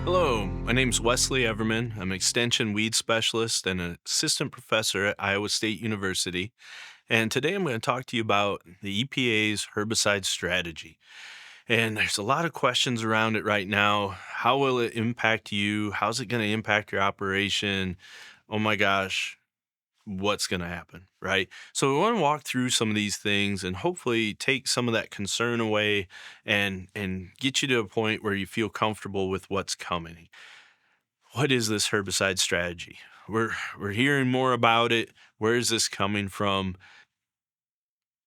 Hello, my name's Wesley Everman. I'm an extension weed specialist and an assistant professor at Iowa State University. And today I'm going to talk to you about the EPA's herbicide strategy. And there's a lot of questions around it right now. How will it impact you? How's it going to impact your operation? Oh my gosh, what's going to happen, right? So we want to walk through some of these things and hopefully take some of that concern away and get you to a point where you feel comfortable with what's coming. What is this herbicide strategy? We're hearing more about it. Where is this coming from?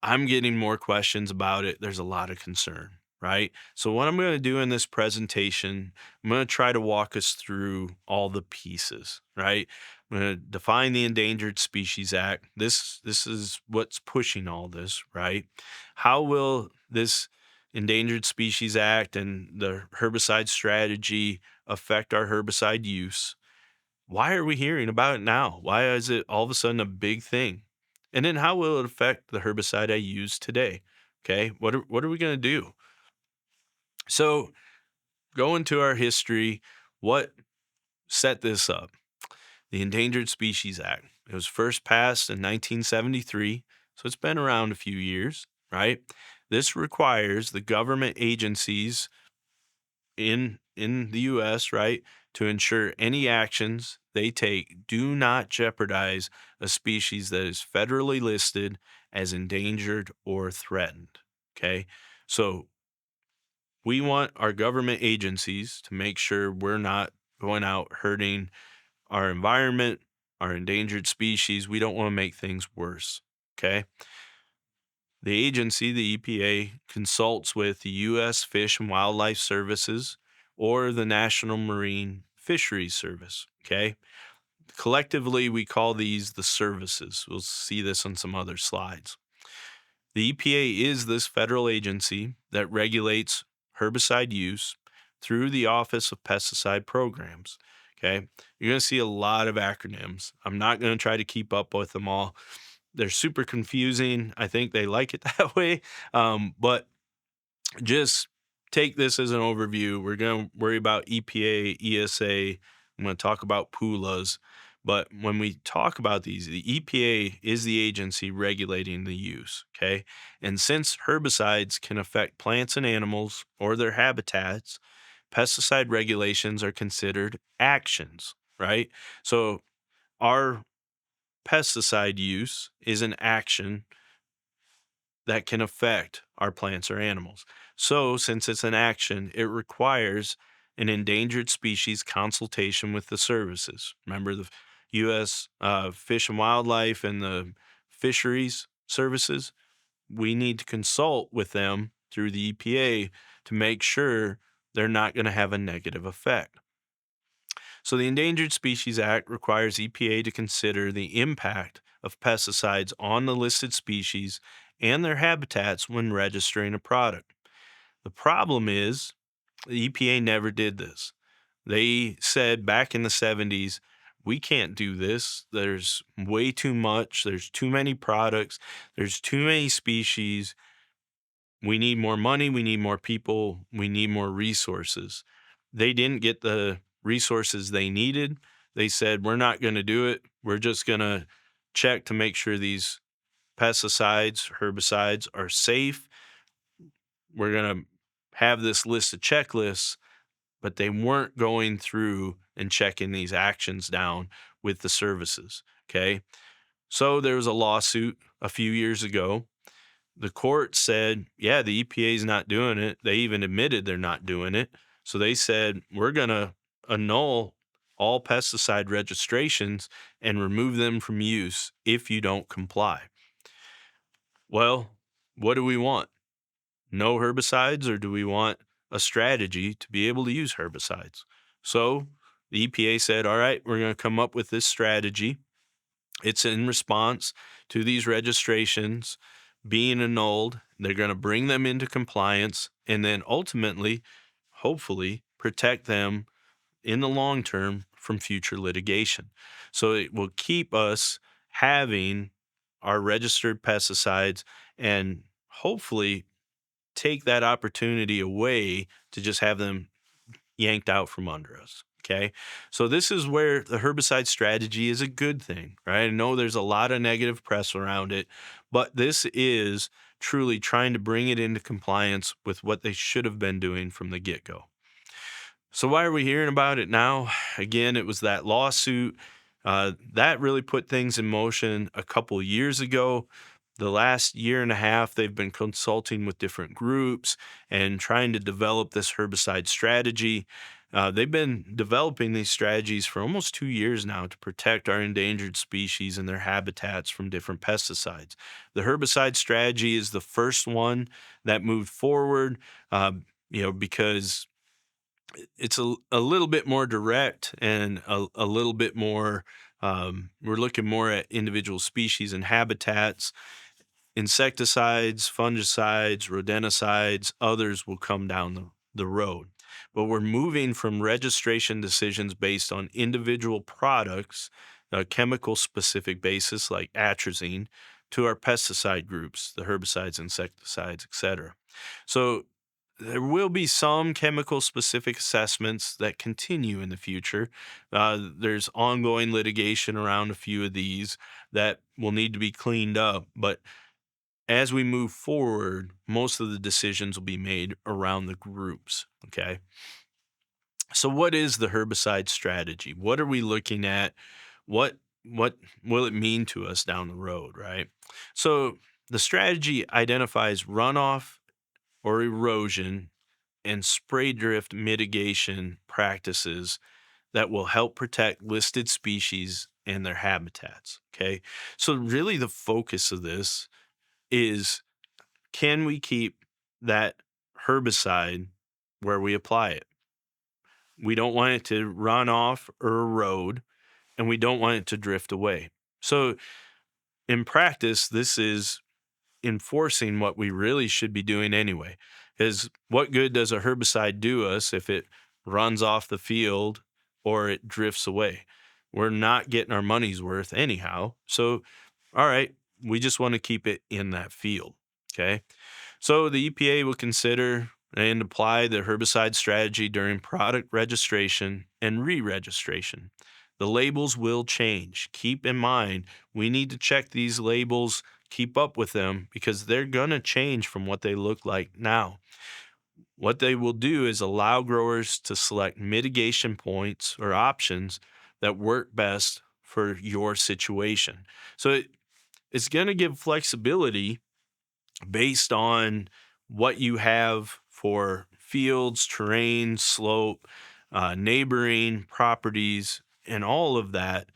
I'm getting more questions about it. There's a lot of concern, right? So what I'm going to do in this presentation, I'm going to try to walk us through all the pieces, right? I'm going to define the Endangered Species Act. This is what's pushing all this, right? How will this Endangered Species Act and the herbicide strategy affect our herbicide use? Why are we hearing about it now? Why is it all of a sudden a big thing? And then how will it affect the herbicide I use today? Okay, what are we going to do? So, going to our history, what set this up? The Endangered Species Act. It was first passed in 1973, so it's been around a few years, right? This requires the government agencies in the US, right, to ensure any actions they take do not jeopardize a species that is federally listed as endangered or threatened. Okay? So we want our government agencies to make sure we're not going out hurting our environment, our endangered species. We don't want to make things worse. Okay? The agency, the EPA, consults with the U.S. Fish and Wildlife Services or the National Marine Fisheries Service. Okay. Collectively, we call these the services. We'll see this on some other slides. The EPA is this federal agency that regulates herbicide use through the Office of Pesticide Programs. Okay. You're going to see a lot of acronyms. I'm not going to try to keep up with them all. They're super confusing. I think they like it that way. But just take this as an overview. We're going to worry about EPA, ESA. I'm going to talk about PULAs. But when we talk about these, the EPA is the agency regulating the use. Okay. And since herbicides can affect plants and animals or their habitats, pesticide regulations are considered actions, right? So our pesticide use is an action that can affect our plants or animals. So, since it's an action, it requires an endangered species consultation with the services. Remember the U.S. Fish and Wildlife and the Fisheries Services? We need to consult with them through the EPA to make sure they're not going to have a negative effect. So, the Endangered Species Act requires EPA to consider the impact of pesticides on the listed species and their habitats when registering a product. The problem is the EPA never did this. They said back in the 70s, we can't do this. There's way too much. There's too many products. There's too many species. We need more money. We need more people. We need more resources. They didn't get the resources they needed. They said, we're not going to do it. We're just going to check to make sure these pesticides, herbicides are safe. We're going to have this list of checklists, but they weren't going through and checking these actions down with the services. Okay. So there was a lawsuit a few years ago. The court said, yeah, the EPA is not doing it. They even admitted they're not doing it. So they said, we're going to annul all pesticide registrations and remove them from use if you don't comply. Well, what do we want? No herbicides, or do we want a strategy to be able to use herbicides? So the EPA said, all right, we're going to come up with this strategy. It's in response to these registrations being annulled. They're going to bring them into compliance and then ultimately, hopefully, protect them in the long term from future litigation. So it will keep us having our registered pesticides and hopefully take that opportunity away to just have them yanked out from under us. Okay. So this is where the herbicide strategy is a good thing, right? I know there's a lot of negative press around it, but this is truly trying to bring it into compliance with what they should have been doing from the get go. So why are we hearing about it now? Again, it was that lawsuit that really put things in motion a couple years ago. The last year and a half, they've been consulting with different groups and trying to develop this herbicide strategy. They've been developing these strategies for almost 2 years now to protect our endangered species and their habitats from different pesticides. The herbicide strategy is the first one that moved forward, because it's a little bit more direct and a little bit more, we're looking more at individual species and habitats. Insecticides, fungicides, rodenticides, others will come down the road. But we're moving from registration decisions based on individual products, a chemical specific basis like atrazine, to our pesticide groups, the herbicides, insecticides, etc. So there will be some chemical specific assessments that continue in the future. There's ongoing litigation around a few of these that will need to be cleaned up. But as we move forward, most of the decisions will be made around the groups. Okay. So, what is the herbicide strategy? What are we looking at? What will it mean to us down the road? Right. So, the strategy identifies runoff or erosion and spray drift mitigation practices that will help protect listed species and their habitats. Okay. So, really, the focus of this is, can we keep that herbicide where we apply it? We don't want it to run off or erode, and we don't want it to drift away. So, in practice, this is enforcing what we really should be doing anyway. Is what good does a herbicide do us if it runs off the field or it drifts away? We're not getting our money's worth anyhow. So, all right, we just want to keep it in that field. Okay. So the EPA will consider and apply the herbicide strategy during product registration and re registration. The labels will change. Keep in mind, we need to check these labels, keep up with them because they're going to change from what they look like now. What they will do is allow growers to select mitigation points or options that work best for your situation. So it's going to give flexibility based on what you have for fields, terrain, slope, neighboring properties, and all of that.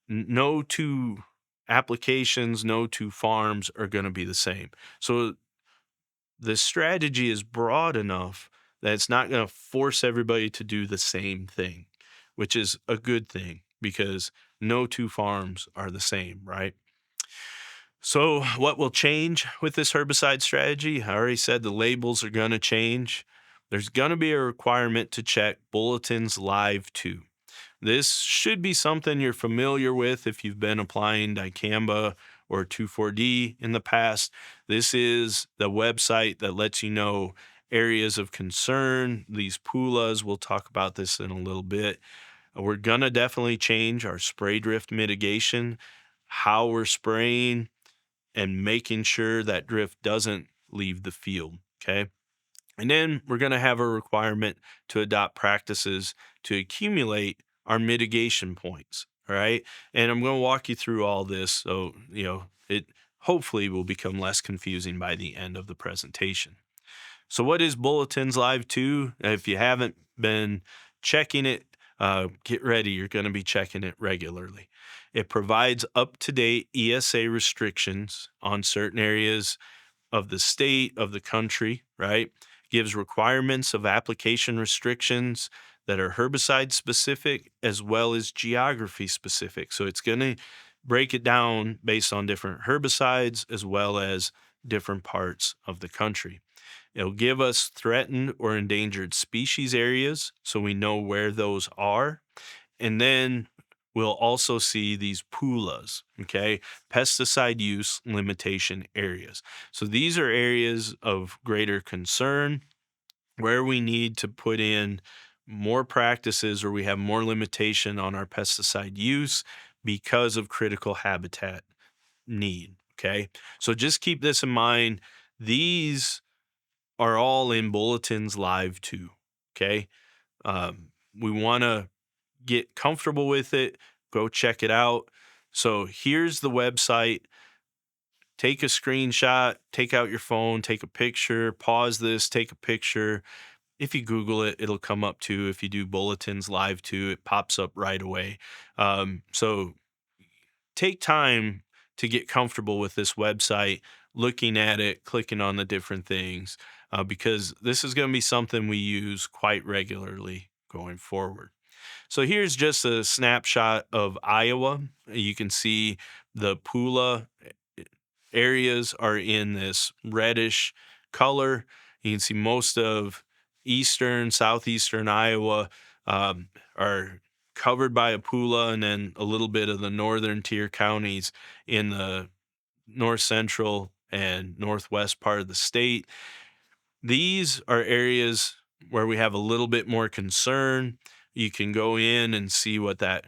No two applications, no two farms are going to be the same. So the strategy is broad enough that it's not going to force everybody to do the same thing, which is a good thing because no two farms are the same, right? So, what will change with this herbicide strategy? I already said the labels are going to change. There's going to be a requirement to check bulletins live too. This should be something you're familiar with if you've been applying dicamba or 2,4-D in the past. This is the website that lets you know areas of concern, these PULAs. We'll talk about this in a little bit. We're going to definitely change our spray drift mitigation, how we're spraying, and making sure that drift doesn't leave the field. Okay. And then we're going to have a requirement to adopt practices to accumulate our mitigation points. All right. And I'm going to walk you through all this. So, it hopefully will become less confusing by the end of the presentation. So, what is Bulletins Live 2? If you haven't been checking it, get ready. You're going to be checking it regularly. It provides up to date ESA restrictions on certain areas of the state, of the country, right? Gives requirements of application restrictions that are herbicide specific as well as geography specific. So it's going to break it down based on different herbicides as well as different parts of the country. It'll give us threatened or endangered species areas so we know where those are. And then we'll also see these PULAs, okay? Pesticide use limitation areas. So these are areas of greater concern where we need to put in more practices or we have more limitation on our pesticide use because of critical habitat need. Okay. So just keep this in mind. These are all in Bulletins Live too. Okay. We want to get comfortable with it. Go check it out. So here's the website. Take a screenshot, take out your phone, take a picture, pause this, take a picture. If you Google it, it'll come up too. If you do Bulletins Live too, it pops up right away. So take time to get comfortable with this website, looking at it, clicking on the different things, because this is going to be something we use quite regularly going forward. So here's just a snapshot of Iowa. You can see the Pula areas are in this reddish color. You can see most of eastern, southeastern Iowa are covered by a Pula, and then a little bit of the northern tier counties in the north central and northwest part of the state. These are areas where we have a little bit more concern. You can go in and see what that,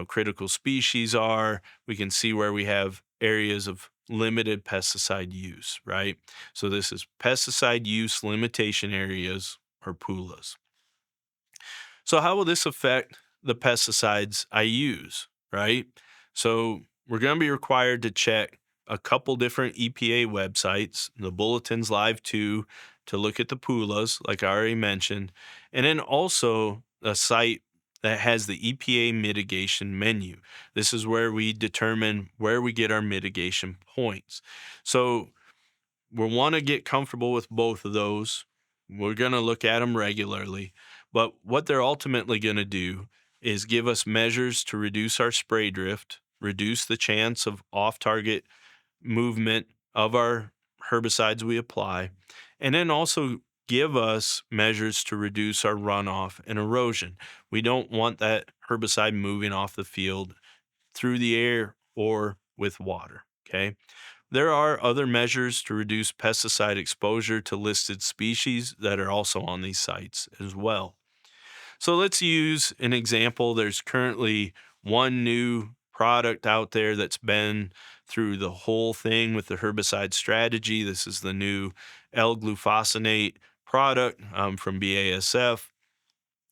critical species are. We can see where we have areas of limited pesticide use, right? So this is pesticide use limitation areas or PULAs. So how will this affect the pesticides I use, right? So we're going to be required to check a couple different EPA websites, the Bulletins Live 2 to look at the PULAs, like I already mentioned, and then also a site that has the EPA mitigation menu. This is where we determine where we get our mitigation points. So we want to get comfortable with both of those. We're going to look at them regularly. But what they're ultimately going to do is give us measures to reduce our spray drift, reduce the chance of off target movement of our herbicides we apply, and then also give us measures to reduce our runoff and erosion. We don't want that herbicide moving off the field through the air or with water. Okay. There are other measures to reduce pesticide exposure to listed species that are also on these sites as well. So let's use an example. There's currently one new product out there that's been through the whole thing with the herbicide strategy. This is the new L-glufosinate product from BASF.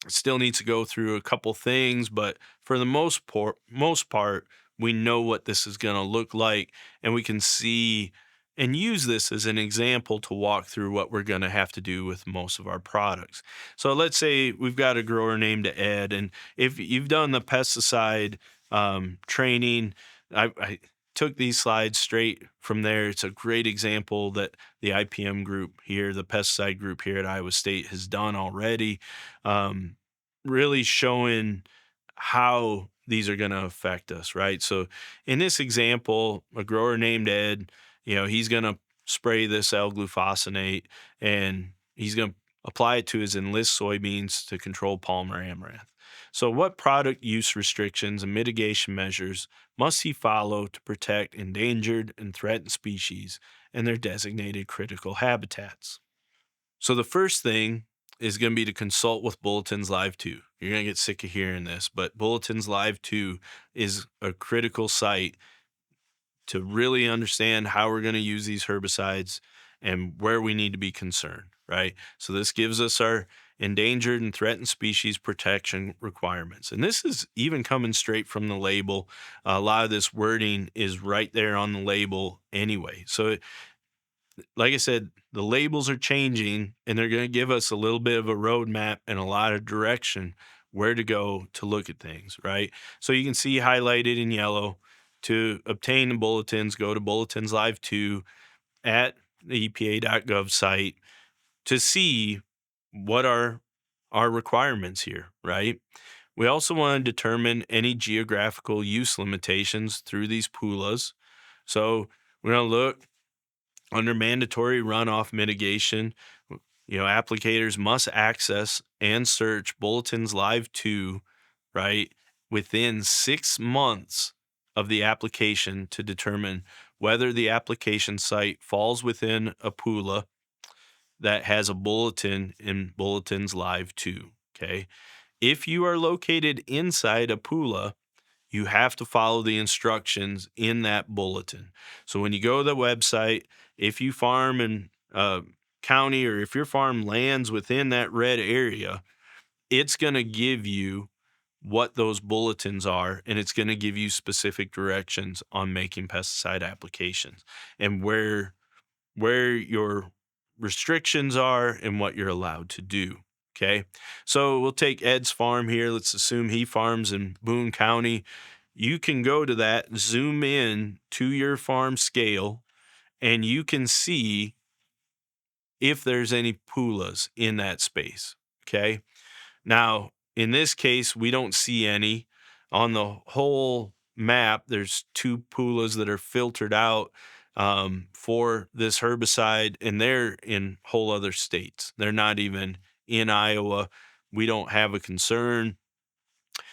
It still needs to go through a couple things, but for the most part, we know what this is going to look like, and we can see and use this as an example to walk through what we're going to have to do with most of our products. So let's say we've got a grower named Ed, and if you've done the pesticide training, I took these slides straight from there. It's a great example that the IPM group here, the pesticide group here at Iowa State, has done already, um, really showing how these are going to affect us, right? So in this example, a grower named Ed, he's going to spray this L-glufosinate, and he's going to apply it to his enlist soybeans to control Palmer amaranth. So what product use restrictions and mitigation measures must he follow to protect endangered and threatened species and their designated critical habitats? So the first thing is going to be to consult with Bulletins Live 2. You're going to get sick of hearing this, but Bulletins Live 2 is a critical site to really understand how we're going to use these herbicides and where we need to be concerned, right? So this gives us our endangered and threatened species protection requirements. And this is even coming straight from the label. A lot of this wording is right there on the label anyway. So like I said, the labels are changing, and they're going to give us a little bit of a roadmap and a lot of direction where to go to look at things, right? So you can see highlighted in yellow, to obtain the bulletins, go to Bulletins Live 2 at the EPA.gov site to see what are our requirements here, right? We also want to determine any geographical use limitations through these PULAs. So we're going to look under mandatory runoff mitigation. Applicators must access and search Bulletins Live 2, right, within 6 months of the application to determine whether the application site falls within a PULA that has a bulletin in Bulletins Live 2. Okay. If you are located inside a PULA, you have to follow the instructions in that bulletin. So when you go to the website, if you farm in a county or if your farm lands within that red area, it's going to give you what those bulletins are, and it's going to give you specific directions on making pesticide applications and where your restrictions are and what you're allowed to do. Okay. So we'll take Ed's farm here. Let's assume he farms in Boone County. You can go to that, zoom in to your farm scale, and you can see if there's any PULAs in that space. Okay. Now, in this case, we don't see any. On the whole map, there's two PULAs that are filtered out for this herbicide, and they're in whole other states. They're not even in Iowa. We don't have a concern.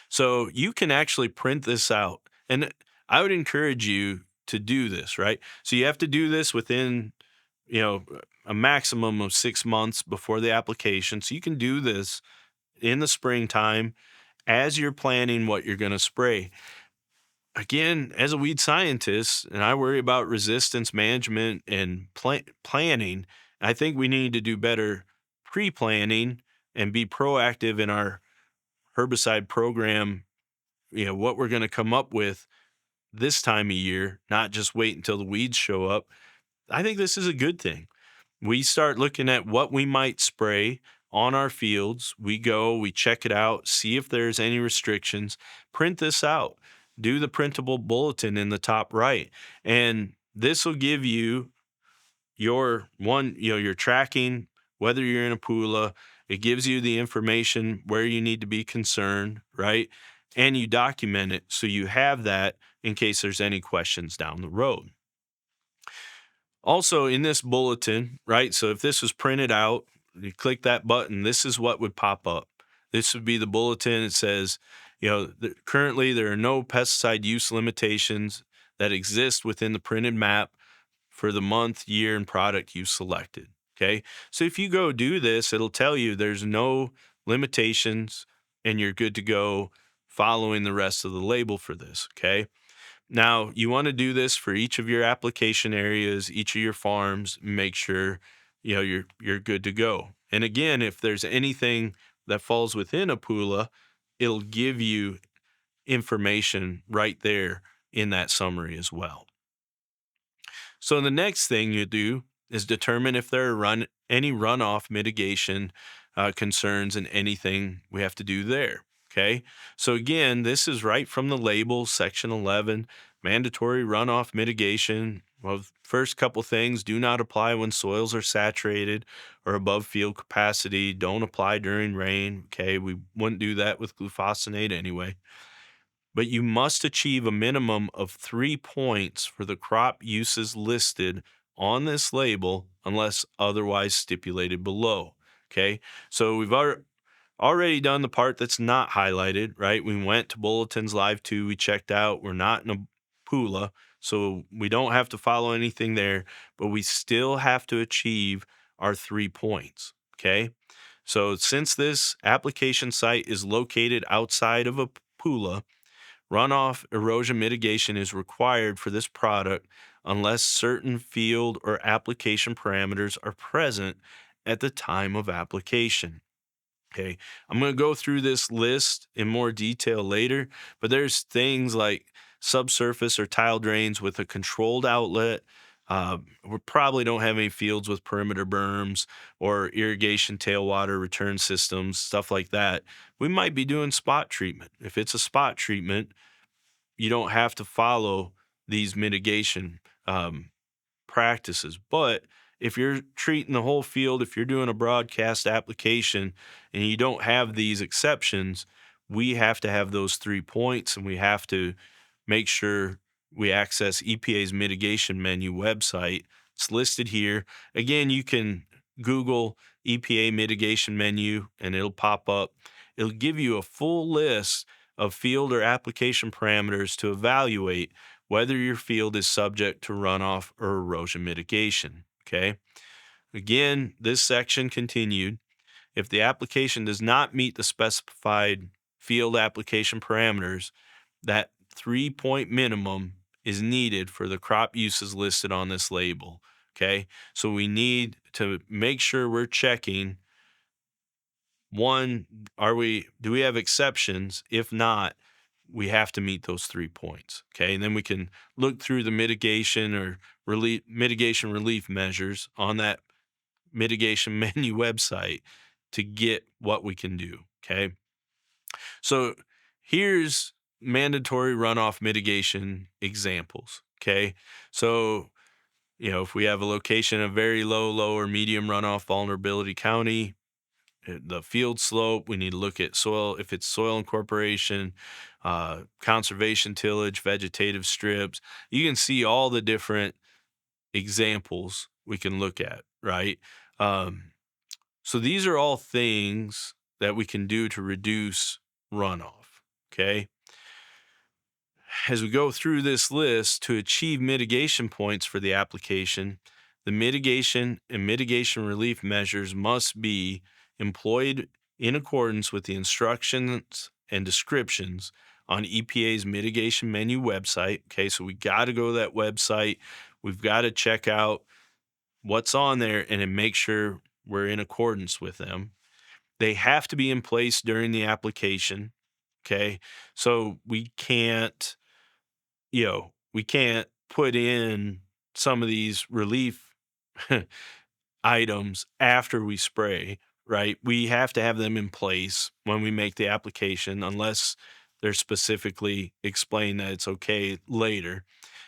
So you can actually print this out. And I would encourage you to do this, right? So you have to do this within, you know, a maximum of 6 months before the application. So you can do this in the springtime as you're planning what you're going to spray. Again, as a weed scientist, and I worry about resistance management and planning, I think we need to do better pre planning and be proactive in our herbicide program. What we're going to come up with this time of year, not just wait until the weeds show up. I think this is a good thing. We start looking at what we might spray on our fields. We check it out, see if there's any restrictions, print this out, do the printable bulletin in the top right. And this will give you your tracking, whether you're in a PULA. It gives you the information where you need to be concerned, right? And you document it so you have that in case there's any questions down the road. Also, in this bulletin, right? So if this was printed out, you click that button, this is what would pop up. This would be the bulletin. It says, currently there are no pesticide use limitations that exist within the printed map for the month, year, and product you selected. Okay. So if you go do this, it'll tell you there's no limitations and you're good to go following the rest of the label for this. Okay. Now, you want to do this for each of your application areas, each of your farms, make sure you're good to go. And again, if there's anything that falls within a PULA, it'll give you information right there in that summary as well. So the next thing you do is determine if there are any runoff mitigation concerns and anything we have to do there. Okay. So again, this is right from the label, section 11, mandatory runoff mitigation. Well, first couple things: do not apply when soils are saturated or above field capacity. Don't apply during rain. Okay. We wouldn't do that with glufosinate anyway. But you must achieve a minimum of 3 points for the crop uses listed on this label unless otherwise stipulated below. Okay. So we've already done the part that's not highlighted, right? We went to Bulletins Live 2, we checked out, we're not in a PULA, so we don't have to follow anything there, but we still have to achieve our 3 points, okay? So since this application site is located outside of a PULA, runoff erosion mitigation is required for this product unless certain field or application parameters are present at the time of application. Okay, I'm going to go through this list in more detail later, but there's things like subsurface or tile drains with a controlled outlet. We probably don't have any fields with perimeter berms or irrigation tailwater return systems, stuff like that. We might be doing spot treatment. If it's a spot treatment, you don't have to follow these mitigation practices. But if you're treating the whole field, if you're doing a broadcast application and you don't have these exceptions, we have to have those 3 points and we have to make sure we access EPA's mitigation menu website. It's listed here. Again, you can Google EPA mitigation menu and it'll pop up. It'll give you a full list of field or application parameters to evaluate whether your field is subject to runoff or erosion mitigation. Okay. Again, this section continued. If the application does not meet the specified field application parameters, that 3-point minimum is needed for the crop uses listed on this label. Okay. So we need to make sure we're checking one, do we have exceptions? If not, we have to meet those 3 points. Okay. And then we can look through the mitigation relief measures on that mitigation menu website to get what we can do. Okay. So here's mandatory runoff mitigation examples. Okay. So, if we have a location of very low or medium runoff vulnerability county, the field slope, we need to look at soil, if it's soil incorporation, conservation tillage, vegetative strips. You can see all the different examples we can look at, right? Um, so these are all things that we can do to reduce runoff. Okay. As we go through this list to achieve mitigation points for the application, the mitigation and mitigation relief measures must be employed in accordance with the instructions and descriptions on EPA's mitigation menu website. Okay, so we got to go to that website. We've got to check out what's on there and then make sure we're in accordance with them. They have to be in place during the application. Okay, so we can't put in some of these relief items after we spray, right? We have to have them in place when we make the application, unless they're specifically explained that it's okay later.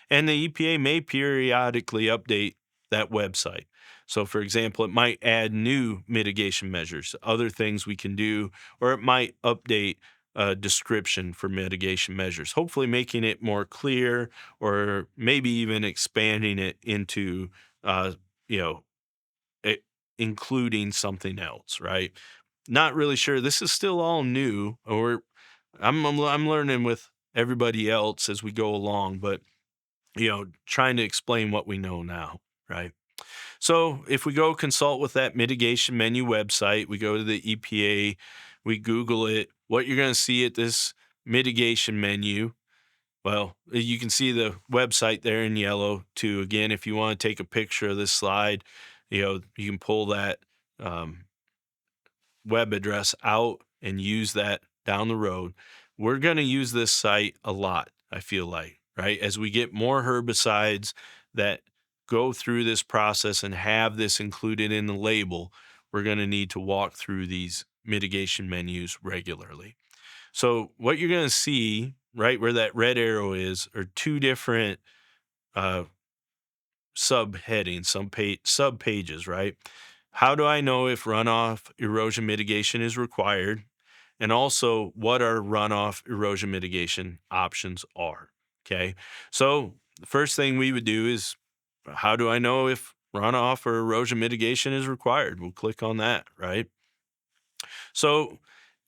And the EPA may periodically update that website. So, for example, it might add new mitigation measures, other things we can do, or it might update a description for mitigation measures, hopefully making it more clear or maybe even expanding it into, uh, you know, it, including something else, right? Not really sure. This is still all new, or I'm learning with everybody else as we go along, but trying to explain what we know now, right? So if we go consult with that mitigation menu website, we go to the EPA, we Google it, what you're going to see at this mitigation menu, well, you can see the website there in yellow too. Again, if you want to take a picture of this slide, you can pull that um, web address out and use that down the road. We're going to use this site a lot, I feel like, right? As we get more herbicides that go through this process and have this included in the label, we're going to need to walk through these mitigation menus regularly. So, what you're going to see right where that red arrow is are two different uh, subheadings, sub pages, right? How do I know if runoff erosion mitigation is required? And also what our runoff erosion mitigation options are. Okay. So the first thing we would do is, how do I know if runoff or erosion mitigation is required? We'll click on that, right? So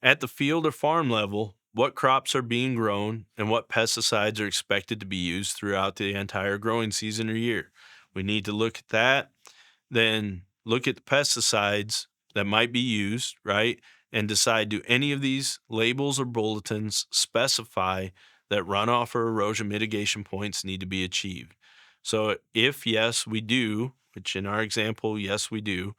at the field or farm level, what crops are being grown and what pesticides are expected to be used throughout the entire growing season or year. We need to look at that, then look at the pesticides that might be used, right? And decide, do any of these labels or bulletins specify that runoff or erosion mitigation points need to be achieved? So if yes, we do, which in our example, yes, we do,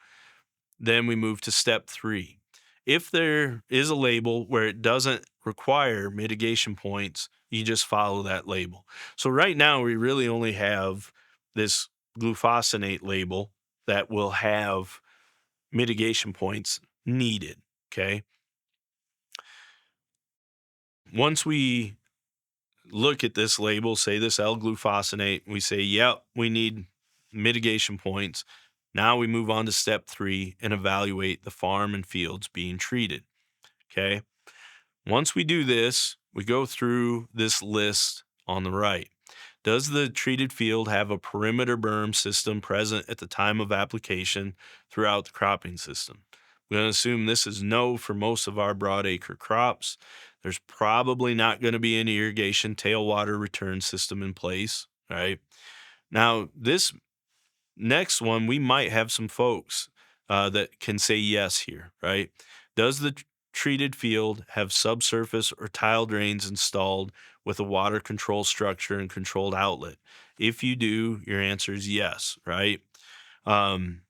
then we move to step 3. If there is a label where it doesn't require mitigation points, you just follow that label. So right now we really only have this glufosinate label that will have mitigation points needed. Okay. Once we look at this label, say this L-glufosinate, we say, yep, we need mitigation points. Now we move on to step 3 and evaluate the farm and fields being treated. Okay. Once we do this, we go through this list on the right. Does the treated field have a perimeter berm system present at the time of application throughout the cropping system? We're going to assume this is no for most of our broadacre crops. There's probably not going to be an irrigation tailwater return system in place, right? Now, this next one, we might have some folks that can say yes here, right? Does the treated field have subsurface or tile drains installed with a water control structure and controlled outlet? If you do, your answer is yes, right? Um,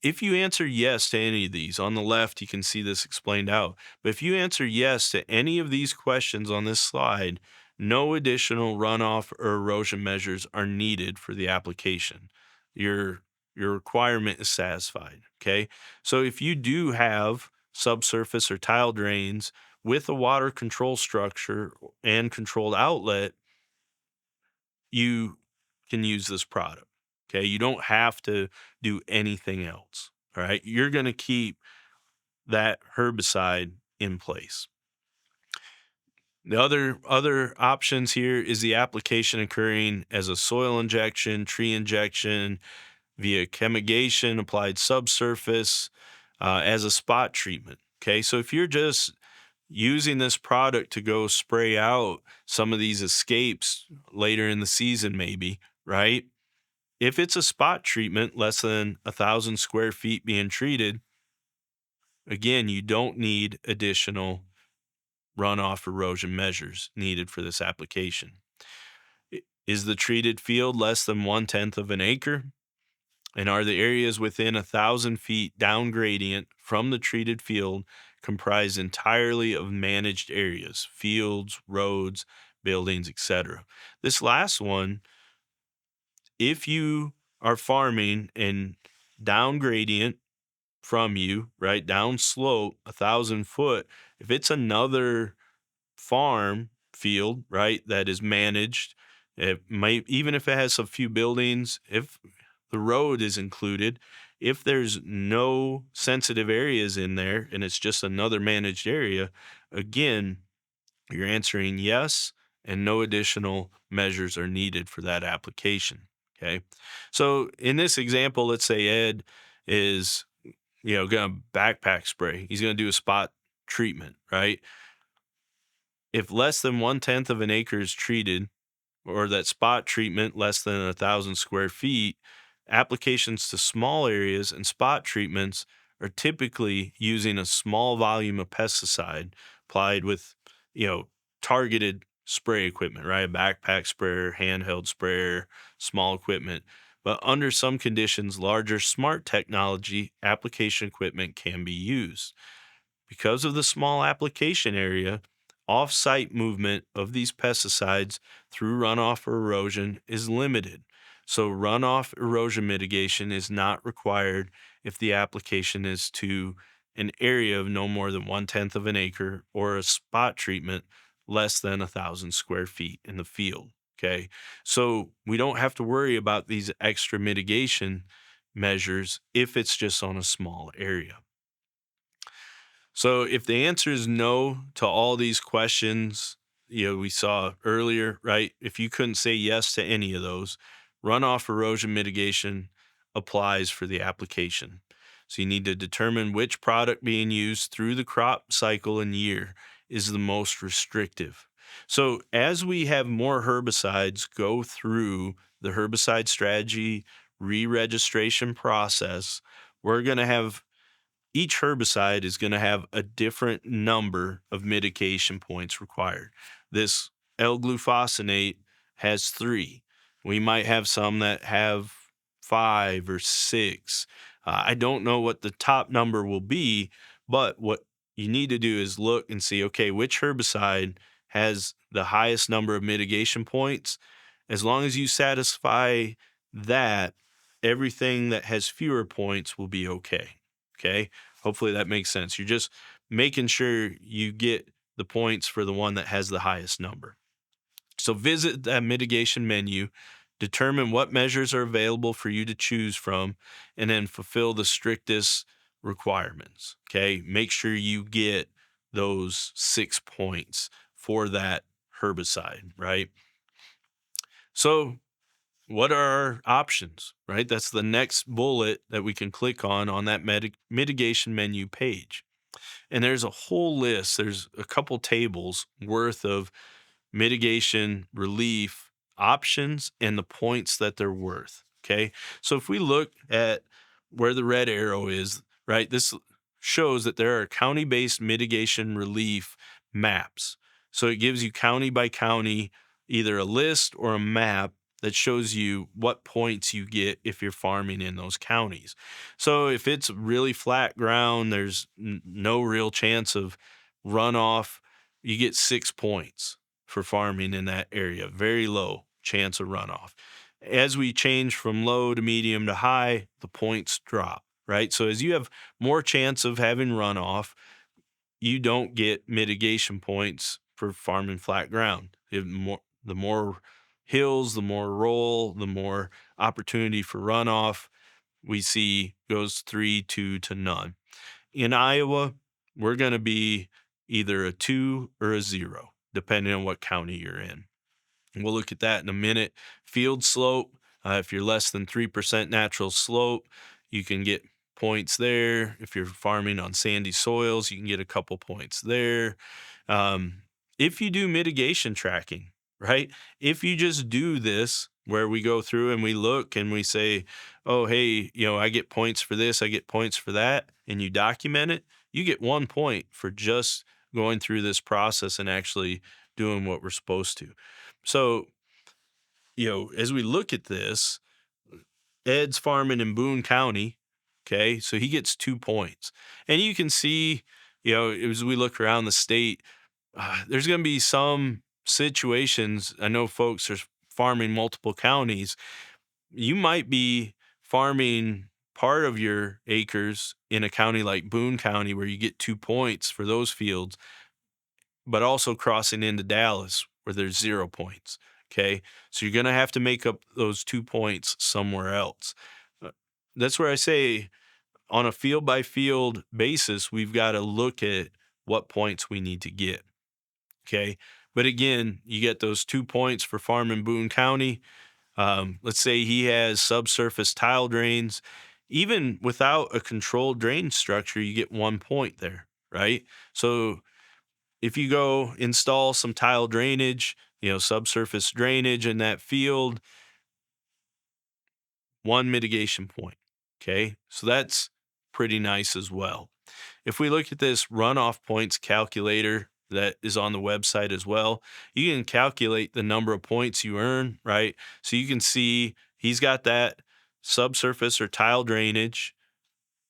if you answer yes to any of these, on the left, you can see this explained out. But if you answer yes to any of these questions on this slide, no additional runoff or erosion measures are needed for the application. Your your requirement is satisfied. Okay. So if you do have subsurface or tile drains with a water control structure and controlled outlet, you can use this product. Okay. You don't have to do anything else. All right. You're going to keep that herbicide in place. The other options here is the application occurring as a soil injection, tree injection, via chemigation, applied subsurface, as a spot treatment. Okay. So if you're just using this product to go spray out some of these escapes later in the season, maybe, right? If it's a spot treatment, less than 1,000 square feet being treated, again, you don't need additional runoff erosion measures needed for this application. Is the treated field less than 1/10 of an acre? And are the areas within 1,000 feet down gradient from the treated field comprised entirely of managed areas, fields, roads, buildings, etc.? This last one, if you are farming and down gradient from you, right, down slope, 1,000 foot, if it's another farm field, right, that is managed, it might, even if it has a few buildings, if the road is included, if there's no sensitive areas in there and it's just another managed area, again, you're answering yes, and no additional measures are needed for that application. Okay. So in this example, let's say Ed is, going to backpack spray. He's going to do a spot treatment, right? If less than 1/10 of an acre is treated, or that spot treatment less than 1,000 square feet, applications to small areas and spot treatments are typically using a small volume of pesticide applied with, you know, targeted spray equipment, right? A backpack sprayer, handheld sprayer, small equipment. But under some conditions, larger smart technology application equipment can be used. Because of the small application area, off-site movement of these pesticides through runoff or erosion is limited. So runoff erosion mitigation is not required if the application is to an area of no more than 1/10 of an acre or a spot treatment less than 1,000 square feet in the field. Okay. So we don't have to worry about these extra mitigation measures if it's just on a small area. So if the answer is no to all these questions, we saw earlier, right? If you couldn't say yes to any of those, runoff erosion mitigation applies for the application. So you need to determine which product being used through the crop cycle and year is the most restrictive. So as we have more herbicides go through the herbicide strategy re-registration process, we're going to have each herbicide is going to have a different number of mitigation points required. This L-glufosinate has 3. We might have some that have 5 or 6. I don't know what the top number will be, but what you need to do is look and see, okay, which herbicide has the highest number of mitigation points. As long as you satisfy that, everything that has fewer points will be okay. Okay. Hopefully that makes sense. You're just making sure you get the points for the one that has the highest number. So visit that mitigation menu, determine what measures are available for you to choose from, and then fulfill the strictest requirements. Okay. Make sure you get those 6 points for that herbicide, right? So what are our options, right? That's the next bullet that we can click on that mitigation menu page. And there's a whole list, there's a couple tables worth of mitigation relief options and the points that they're worth. Okay. So if we look at where the red arrow is, right? This shows that there are county-based mitigation relief maps. So it gives you county by county either a list or a map that shows you what points you get if you're farming in those counties. So if it's really flat ground, there's no real chance of runoff, you get 6 points for farming in that area. Very low chance of runoff. As we change from low to medium to high, the points drop, right? So as you have more chance of having runoff, you don't get mitigation points for farming flat ground. The more hills, the more roll, the more opportunity for runoff we see goes 3-2 to none. In Iowa, we're going to be either a 2 or a 0, depending on what county you're in. And we'll look at that in a minute. Field slope, if you're less than 3% natural slope, you can get points there. If you're farming on sandy soils, you can get a couple points there. Um, if you do mitigation tracking, right? If you just do this where we go through and we look and we say, oh, hey, I get points for this, I get points for that, and you document it, you get 1 point for just going through this process and actually doing what we're supposed to. So, as we look at this, Ed's farming in Boone County. Okay. So he gets 2 points. And you can see, as we look around the state, there's going to be some situations. I know folks are farming multiple counties. You might be farming part of your acres in a county like Boone County where you get 2 points for those fields, but also crossing into Dallas where there's 0 points. Okay. So you're going to have to make up those 2 points somewhere else. Uh, That's where I say on a field by field basis, we've got to look at what points we need to get. Okay. But again, you get those 2 points for farm in Boone County. Let's say he has subsurface tile drains. Even without a controlled drain structure, you get 1 point there, right? So if you go install some tile drainage, subsurface drainage in that field, 1 mitigation point. Okay. So that's pretty nice as well. If we look at this runoff points calculator that is on the website as well, you can calculate the number of points you earn, right? So you can see he's got that subsurface or tile drainage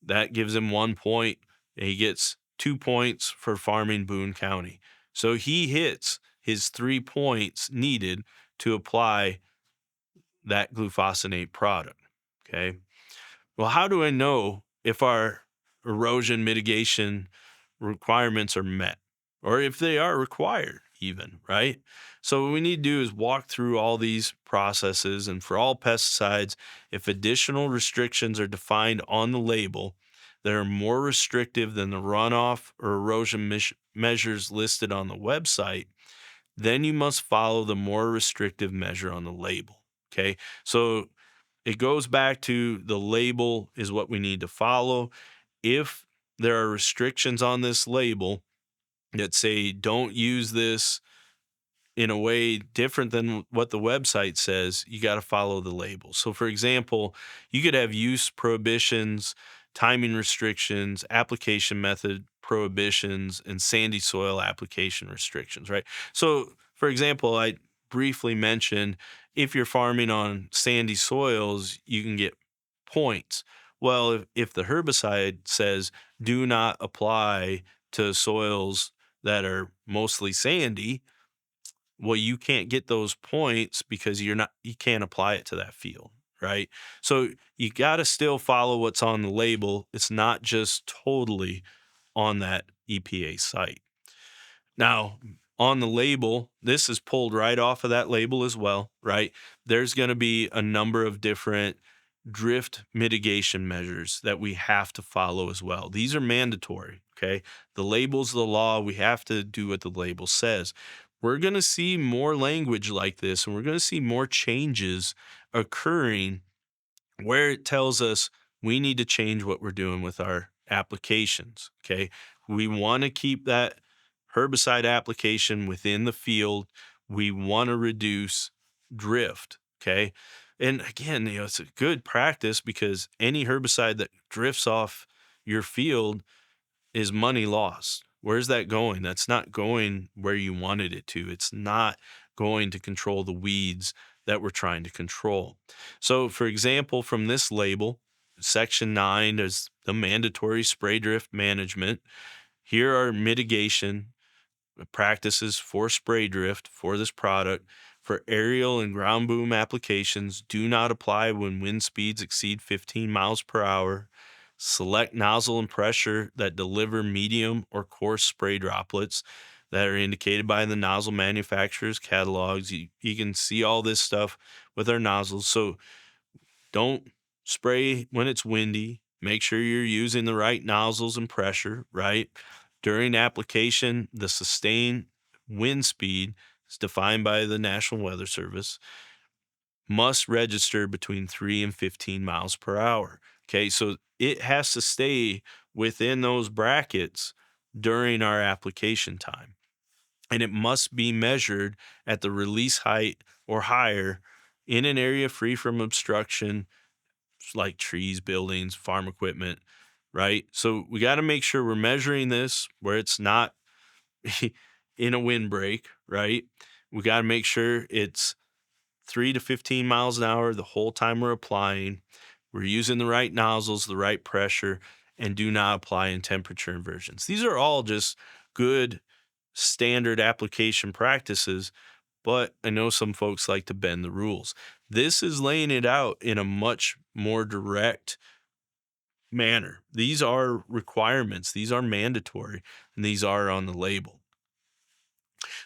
that gives him 1 point, and he gets 2 points for farming Boone County. So he hits his 3 points needed to apply that glufosinate product. Okay. Well, how do I know if our erosion mitigation requirements are met or if they are required, even, right? So, what we need to do is walk through all these processes. And for all pesticides, if additional restrictions are defined on the label that are more restrictive than the runoff or erosion measures listed on the website, then you must follow the more restrictive measure on the label. Okay. So, it goes back to the label is what we need to follow. If there are restrictions on this label that say don't use this in a way different than what the website says, you got to follow the label. So, for example, you could have use prohibitions, timing restrictions, application method prohibitions, and sandy soil application restrictions, right? So, for example, I briefly mentioned if you're farming on sandy soils, you can get points. Well, if the herbicide says do not apply to soils that are mostly sandy, well, you can't get those points because you can't apply it to that field, right? So you got to still follow what's on the label. It's not just totally on that EPA site. Now, on the label, this is pulled right off of that label as well, right? There's going to be a number of different drift mitigation measures that we have to follow as well. These are mandatory, okay? The label's the law. We have to do what the label says. We're going to see more language like this, and we're going to see more changes occurring where it tells us we need to change what we're doing with our applications, okay? We want to keep that herbicide application within the field. We want to reduce drift, okay? And again, it's a good practice because any herbicide that drifts off your field is money lost. Where's that going? That's not going where you wanted it to. It's not going to control the weeds that we're trying to control. So, for example, from this label, section 9 is the mandatory spray drift management. Here are mitigation practices for spray drift for this product. For aerial and ground boom applications, do not apply when wind speeds exceed 15 miles per hour. Select nozzle and pressure that deliver medium or coarse spray droplets that are indicated by the nozzle manufacturer's catalogs. You can see all this stuff with our nozzles. So don't spray when it's windy. Make sure you're using the right nozzles and pressure, right? During application, the sustained wind speed is defined by the National Weather Service, must register between 3 and 15 miles per hour. Okay, so it has to stay within those brackets during our application time. And it must be measured at the release height or higher in an area free from obstruction like trees, buildings, farm equipment, right? So we got to make sure we're measuring this where it's not in a windbreak, right? We got to make sure it's 3 to 15 miles an hour the whole time we're applying. We're using the right nozzles, the right pressure, and do not apply in temperature inversions. These are all just good standard application practices, but I know some folks like to bend the rules. This is laying it out in a much more direct manner. These are requirements, these are mandatory, and these are on the label.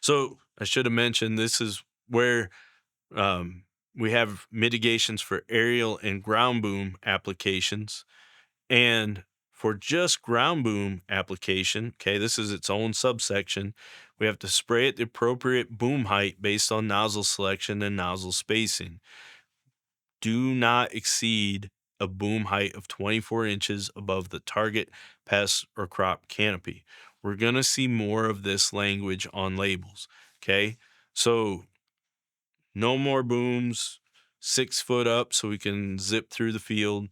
So I should have mentioned this is where we have mitigations for aerial and ground boom applications. And for just ground boom application, okay, this is its own subsection. We have to spray at the appropriate boom height based on nozzle selection and nozzle spacing. Do not exceed a boom height of 24 inches above the target pest or crop canopy. We're going to see more of this language on labels. Okay. So no more booms 6 foot up so we can zip through the field.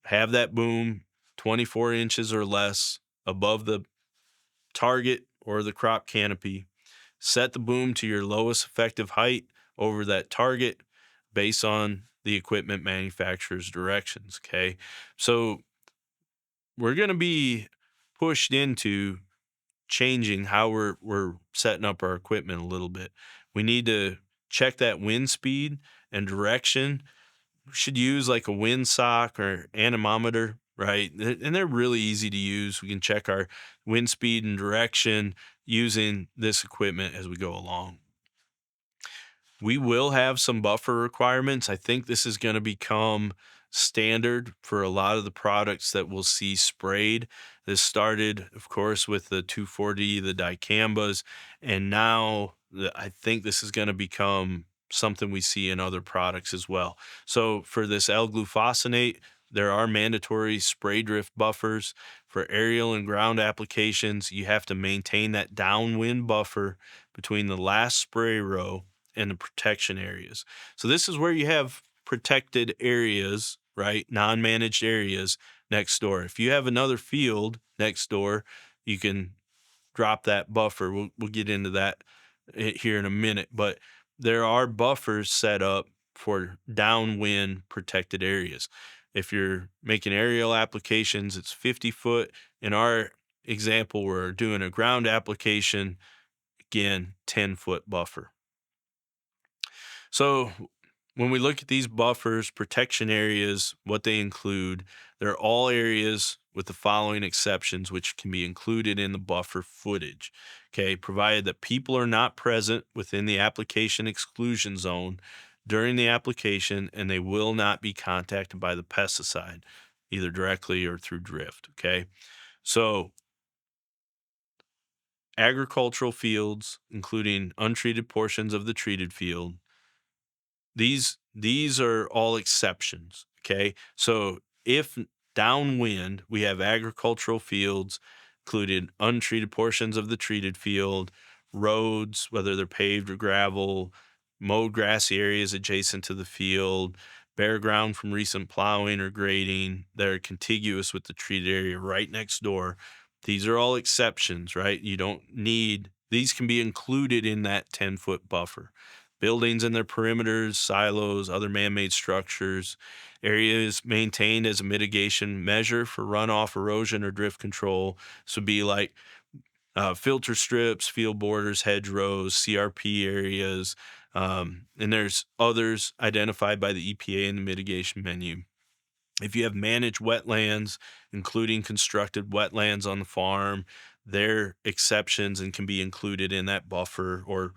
Have that boom 24 inches or less above the target or the crop canopy. Set the boom to your lowest effective height over that target based on the equipment manufacturer's directions. Okay. So we're going to be pushed into changing how we're setting up our equipment a little bit. We need to check that wind speed and direction. We should use like a wind sock or anemometer, right? And they're really easy to use. We can check our wind speed and direction using this equipment as we go along. We will have some buffer requirements. I think this is going to become standard for a lot of the products that we'll see sprayed. This started, of course, with the 2,4-D, the dicambas, and now I think this is going to become something we see in other products as well. So for this L-glufosinate, there are mandatory spray drift buffers. For aerial and ground applications, you have to maintain that downwind buffer between the last spray row and the protection areas. So this is where you have protected areas, right? Non-managed areas next door. If you have another field next door, you can drop that buffer. We'll get into that here in a minute, but there are buffers set up for downwind protected areas. If you're making aerial applications, it's 50 foot. In our example, we're doing a ground application, again, 10-foot buffer. So when we look at these buffers, protection areas, what they include, they're all areas with the following exceptions, which can be included in the buffer footage. Okay, provided that people are not present within the application exclusion zone during the application, and they will not be contacted by the pesticide, either directly or through drift. Okay, so agricultural fields, including untreated portions of the treated field, these are all exceptions, okay? So if downwind, we have agricultural fields, including untreated portions of the treated field, roads, whether they're paved or gravel, mowed grassy areas adjacent to the field, bare ground from recent plowing or grading that are contiguous with the treated area right next door. These are all exceptions, right? You don't need, these can be included in that 10-foot buffer. Buildings and their perimeters, silos, other man made structures, areas maintained as a mitigation measure for runoff, erosion, or drift control. This would be like filter strips, field borders, hedgerows, CRP areas, and there's others identified by the EPA in the mitigation menu. If you have managed wetlands, including constructed wetlands on the farm, they're exceptions and can be included in that buffer, or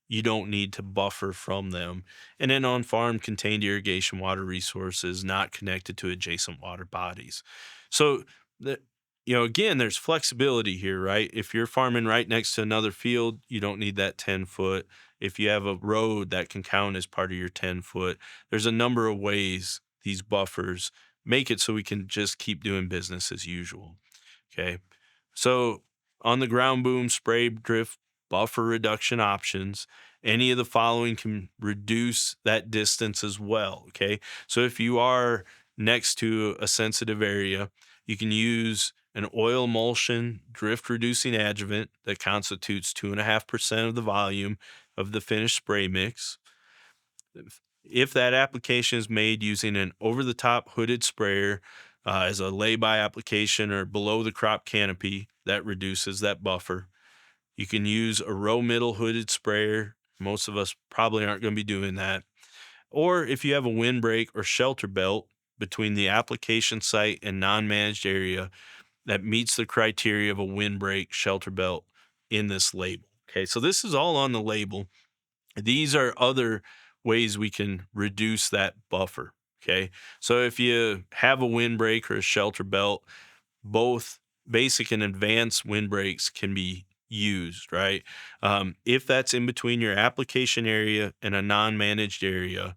you don't need to buffer from them. And then on farm contained irrigation water resources not connected to adjacent water bodies. So, the, again, there's flexibility here, right? If you're farming right next to another field, you don't need that 10 foot. If you have a road that can count as part of your 10 foot, there's a number of ways these buffers make it so we can just keep doing business as usual. Okay. So on the ground boom, spray, drift, buffer reduction options, any of the following can reduce that distance as well. Okay. So if you are next to a sensitive area, you can use an oil emulsion drift reducing adjuvant that constitutes 2.5% of the volume of the finished spray mix. If that application is made using an over the top hooded sprayer as a lay by application or below the crop canopy, that reduces that buffer. You can use a row middle hooded sprayer. Most of us probably aren't going to be doing that. Or if you have a windbreak or shelter belt between the application site and non managed area that meets the criteria of a windbreak shelter belt in this label. Okay, so this is all on the label. These are other ways we can reduce that buffer. Okay. So if you have a windbreak or a shelter belt, both basic and advanced windbreaks can be used, right? If that's in between your application area and a non managed area,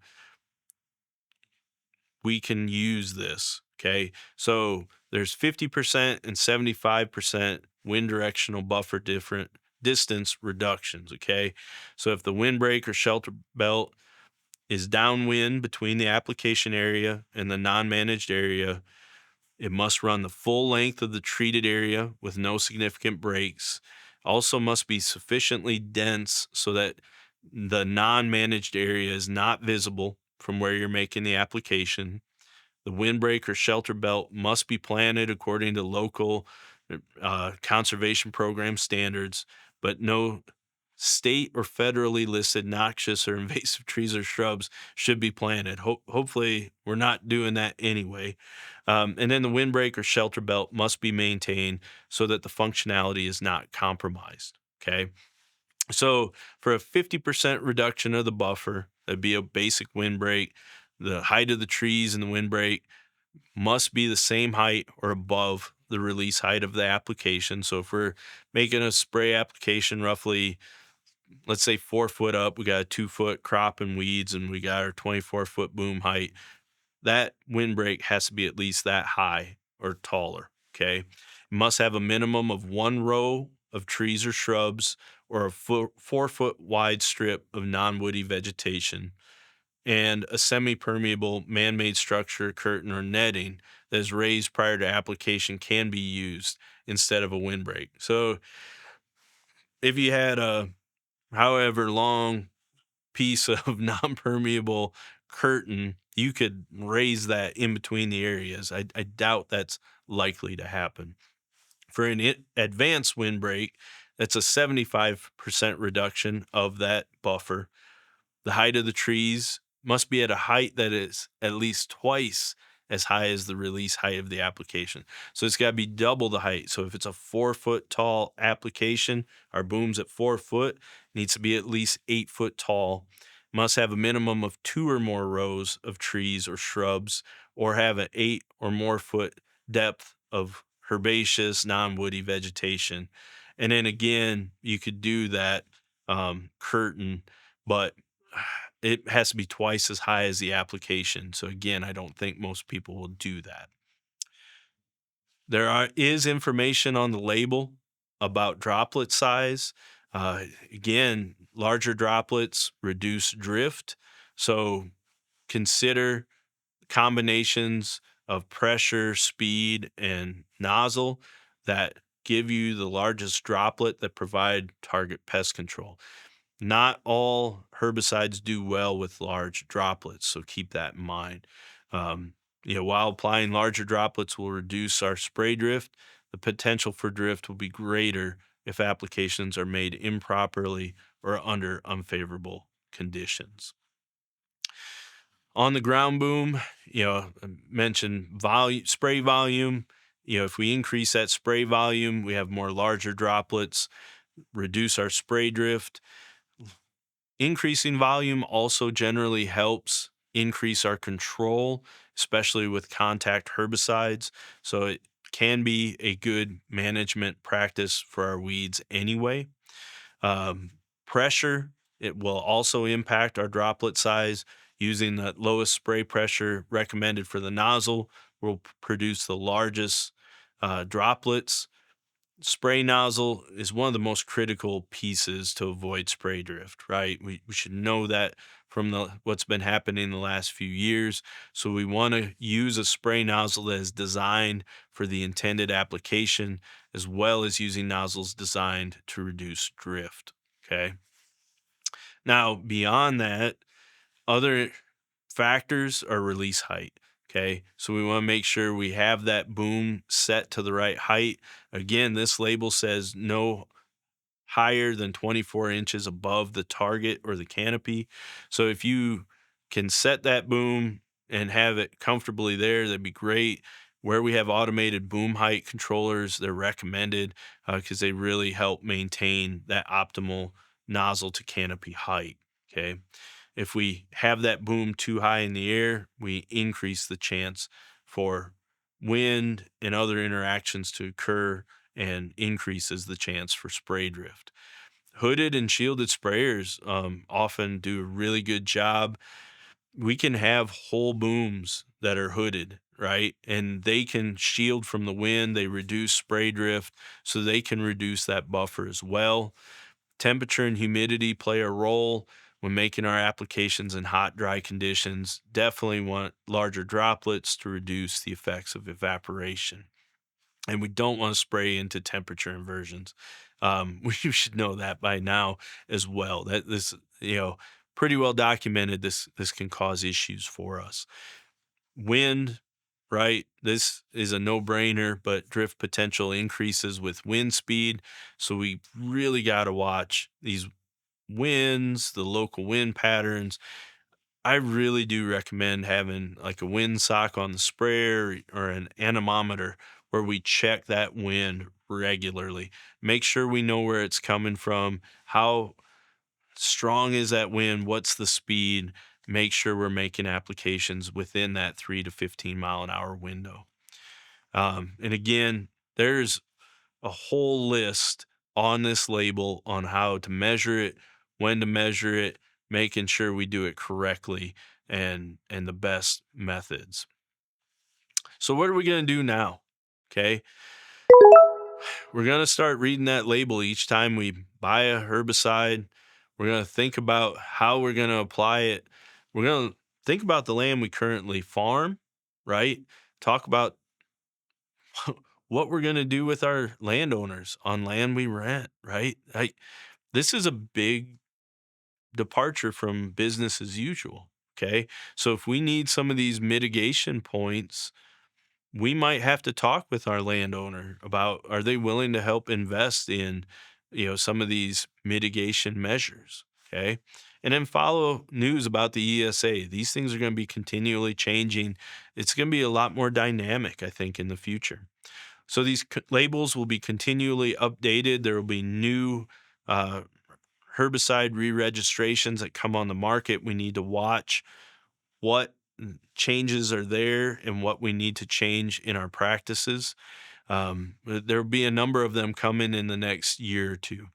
we can use this. Okay. So there's 50% and 75% wind directional buffer different distance reductions. Okay. So if the windbreak or shelter belt is downwind between the application area and the non managed area, it must run the full length of the treated area with no significant breaks. Also, must be sufficiently dense so that the non managed area is not visible from where you're making the application. The windbreak or shelter belt must be planted according to local conservation program standards, but no state or federally listed noxious or invasive trees or shrubs should be planted. Hopefully, we're not doing that anyway. And then the windbreak or shelter belt must be maintained so that the functionality is not compromised. Okay. So for a 50% reduction of the buffer, that'd be a basic windbreak. The height of the trees in the windbreak must be the same height or above the release height of the application. So if we're making a spray application roughly, let's say 4 foot up, we got a 2 foot crop and weeds, and we got our 24-foot boom height, that windbreak has to be at least that high or taller. Okay. It must have a minimum of one row of trees or shrubs or a 4 foot wide strip of non woody vegetation and a semi-permeable man-made structure, curtain, or netting that is raised prior to application can be used instead of a windbreak. So if you had a however long piece of non-permeable curtain, you could raise that in between the areas. I doubt that's likely to happen. For an advanced windbreak, that's a 75% reduction of that buffer. The height of the trees must be at a height that is at least twice as high as the release height of the application. So it's got to be double the height. So if it's a 4 foot tall application, our boom's at 4 foot, it needs to be at least 8 foot tall. Must have a minimum of 2 or more rows of trees or shrubs, or have an 8 or more foot depth of herbaceous, non-woody vegetation. And then again, you could do that curtain, but it has to be twice as high as the application. So again, I don't think most people will do that. There is information on the label about droplet size. Again, larger droplets reduce drift. So consider combinations of pressure, speed, and nozzle that give you the largest droplet that provide target pest control. Not all herbicides do well with large droplets, so keep that in mind. Um, while applying larger droplets will reduce our spray drift, the potential for drift will be greater if applications are made improperly or under unfavorable conditions. On the ground boom, I mentioned volume, spray volume. If we increase that spray volume, we have more larger droplets, reduce our spray drift. Increasing volume also generally helps increase our control, especially with contact herbicides. So it can be a good management practice for our weeds anyway. Um, Pressure, it will also impact our droplet size. Using the lowest spray pressure recommended for the nozzle will produce the largest droplets. Spray nozzle is one of the most critical pieces to avoid spray drift, right? We should know that from what's been happening in the last few years. So we want to use a spray nozzle that is designed for the intended application, as well as using nozzles designed to reduce drift. Okay. Now, beyond that, other factors are release height. Okay. So we want to make sure we have that boom set to the right height. Again, this label says no higher than 24 inches above the target or the canopy. So if you can set that boom and have it comfortably there, that'd be great. Where we have automated boom height controllers, they're recommended because they really help maintain that optimal nozzle to canopy height. Okay. If we have that boom too high in the air, we increase the chance for wind and other interactions to occur and increases the chance for spray drift. Hooded and shielded sprayers often do a really good job. We can have whole booms that are hooded, right? And they can shield from the wind, they reduce spray drift, so they can reduce that buffer as well. Temperature and humidity play a role when making our applications in hot, dry conditions. Definitely want larger droplets to reduce the effects of evaporation. And we don't want to spray into temperature inversions. We should know that by now as well. That this, pretty well documented. This can cause issues for us. Wind, right? This is a no-brainer, but drift potential increases with wind speed. So we really got to watch these winds, the local wind patterns. I really do recommend having like a wind sock on the sprayer or an anemometer where we check that wind regularly. Make sure we know where it's coming from, how strong is that wind, what's the speed. Make sure we're making applications within that 3 to 15 mile an hour window. And again, there's a whole list on this label on how to measure it, when to measure it, making sure we do it correctly and the best methods. So what are we going to do now? Okay? We're going to start reading that label each time we buy a herbicide. We're going to think about how we're going to apply it. We're going to think about the land we currently farm, right? Talk about what we're going to do with our landowners on land we rent, right? This is a big departure from business as usual. Okay. So if we need some of these mitigation points, we might have to talk with our landowner about are they willing to help invest in, some of these mitigation measures. Okay. And then follow news about the ESA. These things are going to be continually changing. It's going to be a lot more dynamic, I think, in the future. So these labels will be continually updated. There will be new uh, herbicide re-registrations that come on the market. We need to watch what changes are there and what we need to change in our practices. There will be a number of them coming in the next year or two.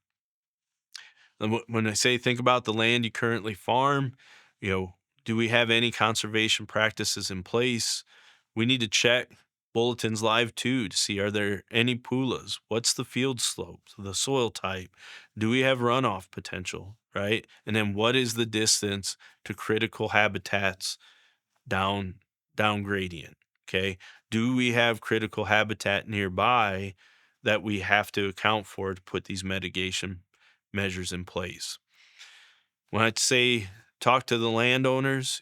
And when I say think about the land you currently farm, do we have any conservation practices in place? We need to check bulletins live too to see, are there any pulas? What's the field slope, the soil type? Do we have runoff potential, right? And then what is the distance to critical habitats down down gradient? Okay. Do we have critical habitat nearby that we have to account for to put these mitigation measures in place? When I say talk to the landowners,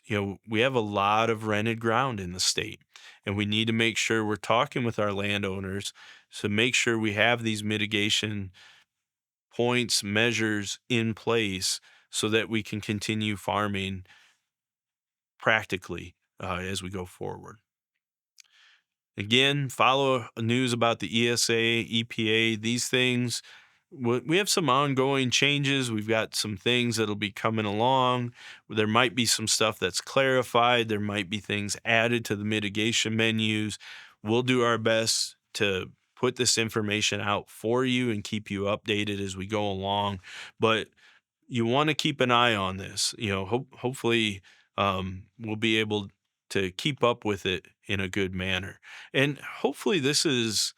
we have a lot of rented ground in the state, and we need to make sure we're talking with our landowners to make sure we have these mitigation points, measures in place so that we can continue farming practically as we go forward. Again, follow news about the ESA, EPA, these things. We have some ongoing changes. We've got some things that'll be coming along. There might be some stuff that's clarified. There might be things added to the mitigation menus. We'll do our best to put this information out for you and keep you updated as we go along. But you want to keep an eye on this. Hopefully, we'll be able to keep up with it in a good manner. And hopefully, this is,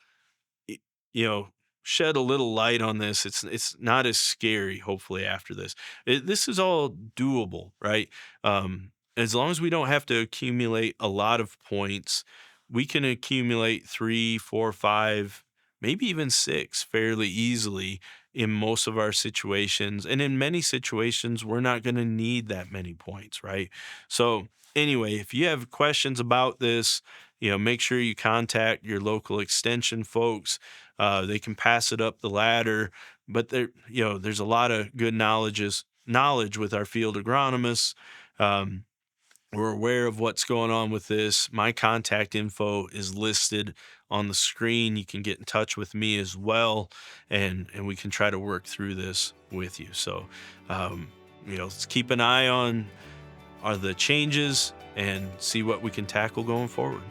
y- you know, shed a little light on this. It's not as scary. Hopefully, after this, this is all doable, right? As long as we don't have to accumulate a lot of points, we can accumulate three, four, five, maybe even six fairly easily in most of our situations. And in many situations, we're not going to need that many points, right? So, anyway, if you have questions about this, make sure you contact your local extension folks. They can pass it up the ladder, but there's a lot of good knowledge with our field agronomists. Um, we're aware of what's going on with this. My contact info is listed on the screen. You can get in touch with me as well, and we can try to work through this with you. So, um, let's keep an eye on are the changes and see what we can tackle going forward.